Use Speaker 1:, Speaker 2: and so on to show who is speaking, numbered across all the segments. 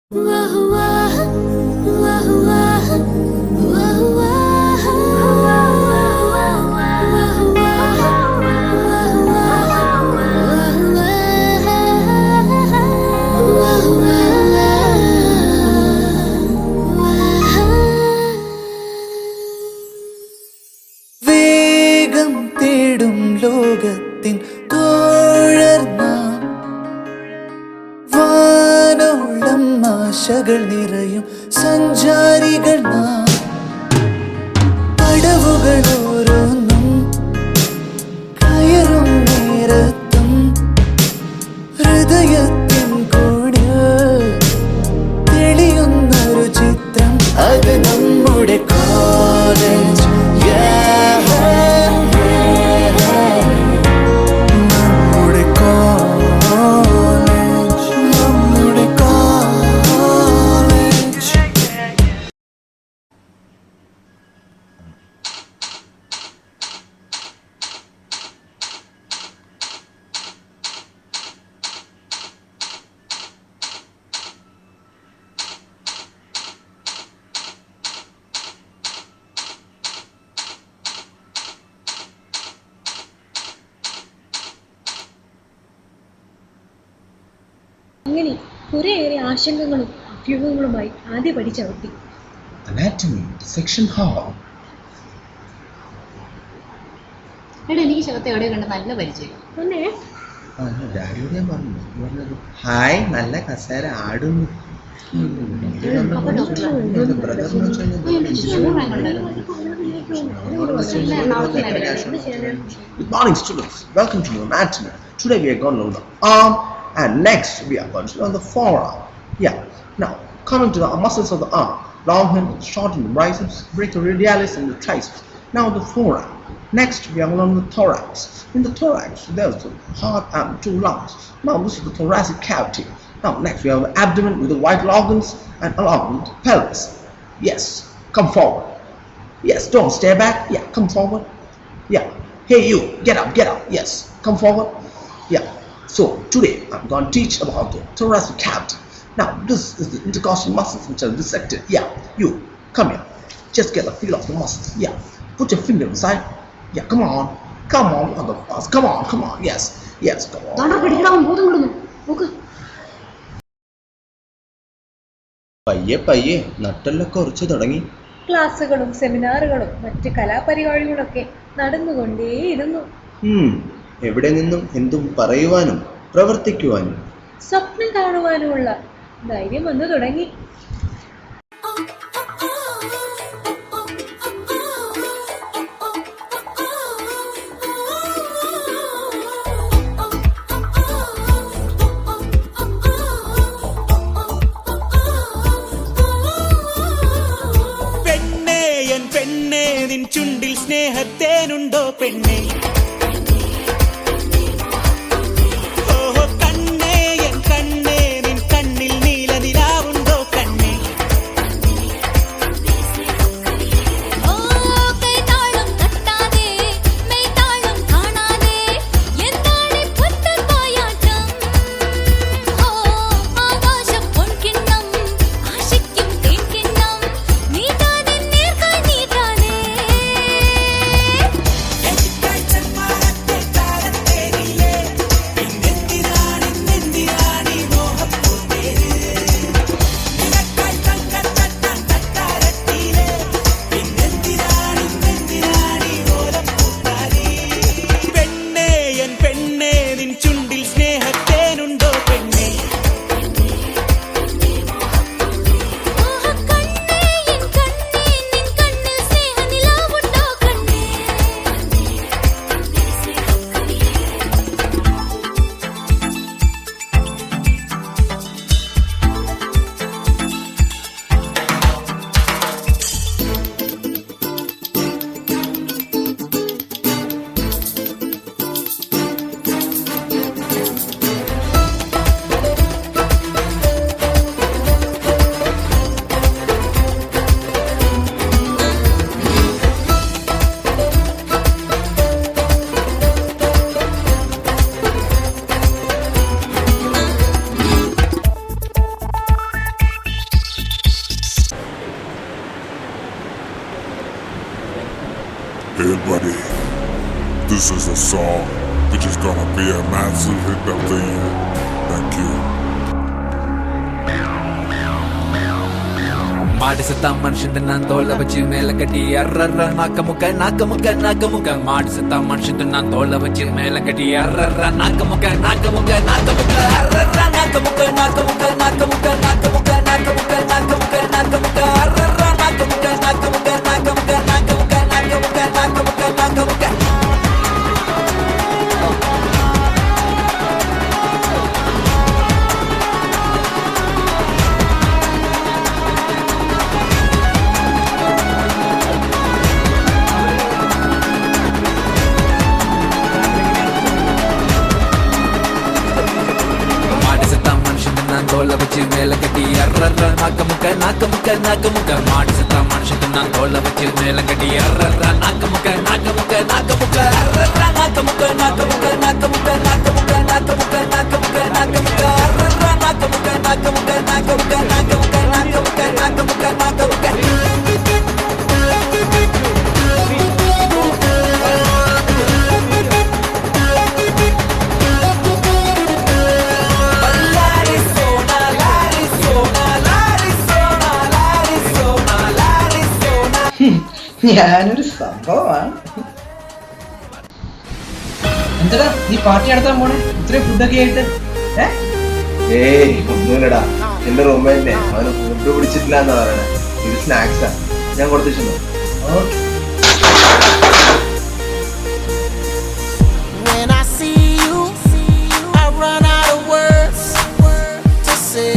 Speaker 1: വേഗം തേടും ലോകത്തിൻ തോഴർ നാം, വാനോളം ആശകൾ നിറയും സഞ്ചാരികൾ നാം. പടവുകൾ ഓരോന്നും കയറും നേരത്തും ഹൃദയത്തിൻ കൂടിൽ തെളിയുന്നൊരു ചിത്രം, അത് നമ്മുടെ കോളേജ്.
Speaker 2: അങ്ങനെ കുറേയേറെ ആശങ്കകളും അഭ്യൂഹങ്ങളുമായി ആദ്യ പടി ചവിട്ടി.
Speaker 3: Anatomy, section hall.
Speaker 4: എടാ, എനിക്ക് ശവത്തെ എവിടെ കണ്ട നല്ല പരിചയം.
Speaker 2: പിന്നെ
Speaker 3: ഡാഡിയോട് ഞാൻ പറഞ്ഞത് ഹായ് നല്ല കസേര ആടുന്നു. Good morning, students. Welcome to anatomy. Today we are going to learn the arm, and next we are going to learn the forearm. Yeah. Now, coming to the muscles of the arm: long hand, short and biceps, brachioradialis, and the triceps. Now the forearm. Next, we are learning the thorax. In the thorax, there's the heart and two lungs. Now this is the thoracic cavity. Now next, we have the abdomen with the vital organs and along with the pelvis. Yes, come forward. Yes, don't stay back. Yeah, come forward. Yeah. Hey you, get up, get up. Yes, come forward. Yeah. So today I'm going to teach about the thoracic cavity. Now this is the intercostal muscles which are dissected. Yeah, you come here. Just get a feel of the muscles. Yeah, put your finger inside. Yeah, come on, on the fast. Come on. Yes, come on. പയ്യെ നട്ടെല്ലൊക്കെ കുറച്ച് തുടങ്ങി.
Speaker 2: ക്ലാസ്സുകളും സെമിനാറുകളും മറ്റ് കലാപരിപാടികളൊക്കെ നടന്നുകൊണ്ടേയിരുന്നു.
Speaker 3: എവിടെ നിന്നും എന്തും പറയുവാനും പ്രവർത്തിക്കുവാനും
Speaker 2: സ്വപ്നം കാണുവാനുമുള്ള ധൈര്യം വന്നു തുടങ്ങി.
Speaker 1: പെണ്ണേ നിൻ ചുണ്ടിൽ സ്നേഹത്തേനുണ്ടോ പെണ്ണേ? ഓഹോ കണ്ണേ എൻ കണ്ണേ നിൻ കണ്ണിൽ നീല നിലാവുണ്ടോ കണ്ണേ?
Speaker 5: Hey buddy, this is a song which is gonna be a massive hit of the year. Thank you.
Speaker 6: மாடு செத்தா மனுஷன் நான் தோலை வச்சு மேல கட்டி அர்ற நாக்க முக்க மாடு செத்தா மனுஷன் நான் தோலை வச்சு மேல கட்டி அர்ற நாக்க முக்க அர்ற நாக்க முக்க அர்ற நாக்க முக்க தோலை வச்சு மேல கட்டி அர்ற நாக்க முக்க மாடு செத்தா மனுஷன் நான் தோலை வச்சு மேல கட்டி அர்ற நாக்க முக்க அர்ற நாக்க முக்க அர்ற நாக்க முக்க
Speaker 7: ഞാനൊരു സംഭവമാണ്. എന്താ നീ പാർട്ടി നടത്താൻ പോണേ ഇത്രയും ഫുഡൊക്കെ ആയിട്ട്?
Speaker 3: ഏയ് ഒന്നുമില്ലടാ, എന്റെ റൂംമേറ്റിനെ അവന് ഫുഡ് പിടിച്ചിട്ടില്ല എന്നാ പറയണേ. ഇത് സ്നാക്സാ, ഞാൻ കൊടുത്തിട്ടുണ്ടോ?
Speaker 7: Okay.
Speaker 1: When I see you, I run out of words to say.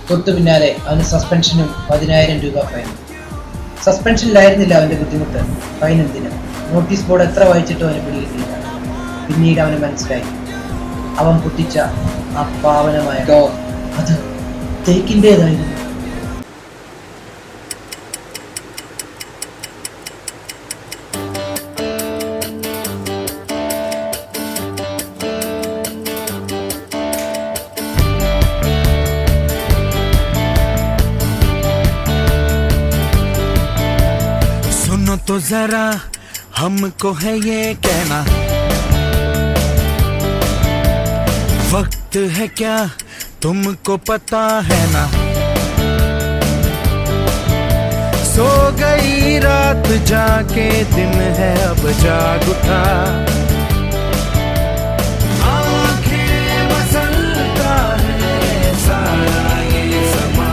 Speaker 7: തൊട്ടു പിന്നാലെ അവന് സസ്പെൻഷനും 10,000 രൂപ ഫൈൻ. സസ്പെൻഷനിലായിരുന്നില്ല അവന്റെ ബുദ്ധിമുട്ട്, ഫൈൻ എന്തിന്? നോട്ടീസ് ബോർഡ് എത്ര വായിച്ചിട്ടും അവന് പിടികിട്ടില്ല. പിന്നീട് അവന് മനസ്സിലായി, അവൻ പൊട്ടിച്ച ആ പാവനമായ ഡോർ അത് തേക്കിൻ്റെതായിരുന്നു.
Speaker 1: तो जरा हमको है ये कहना, वक्त है क्या तुमको पता है ना? सो गई रात जाके दिन है अब जाग उठा, आंखें मसलता है सारा ये समा,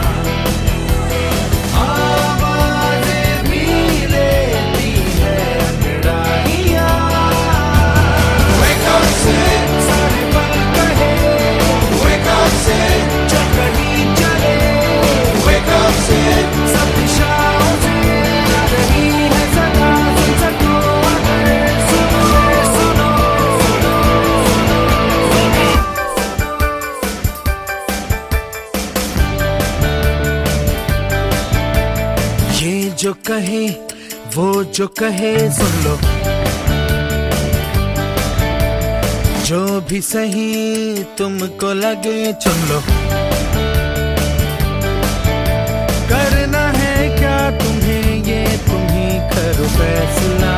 Speaker 1: जो कहे वो जो कहे सुन लो, जो भी सही तुमको लगे चुन लो, करना है क्या तुम्हें ये तुम ही करो फैसला,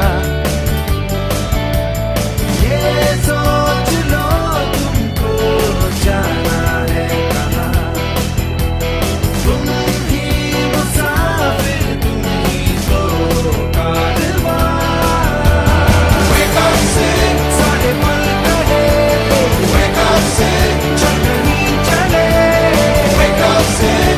Speaker 1: ये सोच लो तुमको जाना है कहाँ, तुम ही मुसाफिर Wake up, sit,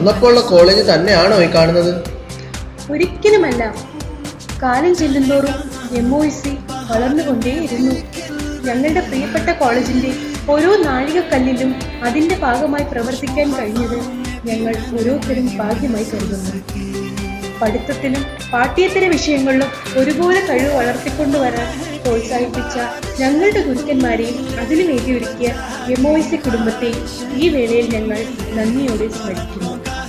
Speaker 8: അന്നപ്പോഴുള്ള കോളേജ് തന്നെയാണോ ഈ കാണുന്നത്?
Speaker 2: ഒരിക്കലുമല്ല. കാലം ചെല്ലുന്തോറും MOEC വളർന്നുകൊണ്ടേയിരുന്നു. ഞങ്ങളുടെ പ്രിയപ്പെട്ട കോളേജിന്റെ ഓരോ നാഴികക്കല്ലിലും അതിന്റെ ഭാഗമായി പ്രവർത്തിക്കാൻ കഴിഞ്ഞത് ഞങ്ങൾ ഓരോരുത്തരും ഭാഗ്യമായി കരുതുന്നു. പഠിത്തത്തിലും പാഠ്യേതര വിഷയങ്ങളിലും ഒരുപോലെ കഴിവ് വളർത്തിക്കൊണ്ടുവരാൻ പ്രോത്സാഹിപ്പിച്ച ഞങ്ങളുടെ ഗുരുക്കന്മാരെയും അതിനു വേണ്ടി ഒരുക്കിയ MOEC കുടുംബത്തെയും ഈ വേളയിൽ ഞങ്ങൾ നന്ദിയോടെ സ്മരിക്കുന്നു.